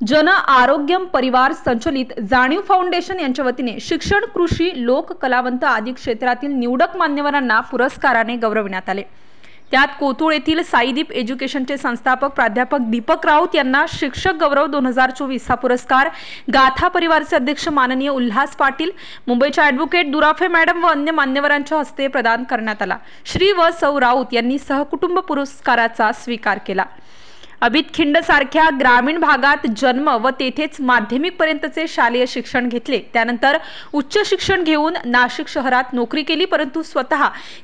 जन आरोग्यम परिवार संचलित जाणीव फाउंडेशन यांच्या वतीने शिक्षण, कृषी, लोक, कलावंत आदी क्षेत्रातील निवडक मान्यवरांना पुरस्काराने गौरविण्यात आले। त्यात कोथरूड येथील साईदीप एज्युकेशनचे संस्थापक प्राध्यापक दीपक राऊत यांना शिक्षक गौरव 2024 हा पुरस्कार, गाथा परिवारचे अध्यक्ष माननीय उल्हास पाटील, मुंबईच्या ॲडव्होकेट दुराफे मॅडम व अन्य मान्यवरांच्या हस्ते प्रदान करण्यात आला। श्री व सौ राऊत यांनी सहकुटुंब पुरस्काराचा स्वीकार केला। अभित खिंड सारख्या ग्रामीण भागात जन्म व तेथेच माध्यमिक पर्यंतचे शालेय शिक्षण घेतले। त्यानंतर उच्च शिक्षण घेऊन नाशिक शहरात नोकरी केली, परंतु स्वतः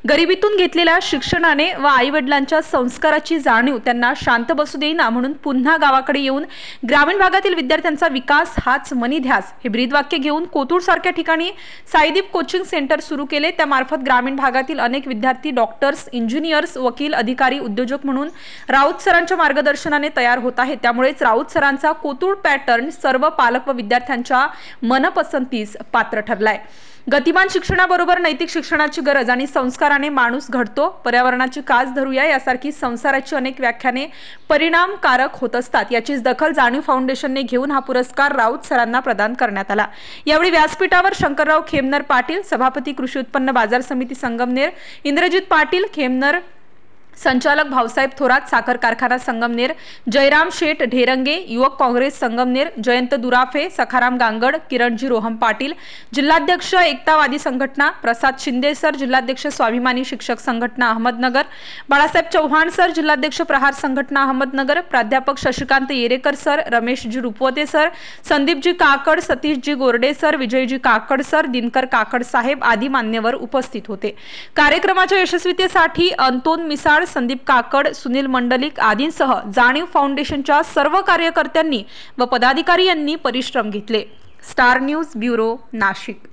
गरिबीतून घेतलेल्या शिक्षणाने व आईवडिलांच्या संस्काराची जाणीव त्यांना शांत बसू देईना, म्हणून पुन्हा गावाकडे येऊन ग्रामीण भागातील विद्यार्थ्यांचा विकास हाच मनीध्यास हे ब्रीदवाक्य घेऊन कोथरूड सारख्या ठिकाणी साईदीप कोचिंग सेंटर सुरू केले। त्यामार्फत ग्रामीण भागातील अनेक विद्यार्थी डॉक्टर्स, इंजिनियर्स, वकील, अधिकारी, उद्योजक म्हणून राऊत सरांच्या मार्गदर्शनाने तयार होत आहे। त्यामुळेच राऊत सरांचा कोथरूड पॅटर्न सर्व पालक व विद्यार्थ्यांच्या मनपसंतीस पात्र ठरलाय। गतिमान शिक्षणाबरोबर नैतिक शिक्षणाची गरज आणि संस्काराने माणूस घडतो। पर्यावरणाची कास धरूया यासारखी संसाराची अनेक व्याख्याने परिणामकारक होत असतात, याचीच दखल जाणीव फाउंडेशनने घेऊन हा पुरस्कार राऊत सरांना प्रदान करण्यात आला। यावेळी व्यासपीठावर शंकरराव खेमनर पाटील, सभापती कृषी उत्पन्न बाजार समिती संगमनेर, इंद्रजित पाटील खेमनर, संचालक भाऊसाहेब थोरात, साखर कारखाना संगमनेर, जयराम शेठ ढेरंगे, युवक काँग्रेस संगमनेर, जयंत दुराफे, सखाराम गांगड, किरणजी रोहम पाटील, जिल्हाध्यक्ष एकतावादी संघटना, प्रसाद शिंदे सर, जिल्हाध्यक्ष स्वाभिमानी शिक्षक संघटना अहमदनगर, बाळासाहेब चव्हाण सर, जिल्हाध्यक्ष प्रहार संघटना अहमदनगर, प्राध्यापक शशिकांत येरेकर सर, रमेशजी रुपवते सर, संदीपजी काकड, सतीशजी गोरडे सर, विजयजी काकड सर, दिनकर काकड साहेब आदी मान्यवर उपस्थित होते। कार्यक्रमाच्या यशस्वीतेसाठी अंतोन मिसाळ, संदीप काकड, सुनील मंडलिक आदींसह जाणीव फाउंडेशनच्या सर्व कार्यकर्त्यांनी व पदाधिकारी यांनी परिश्रम घेतले। Star news bureau, Nashik.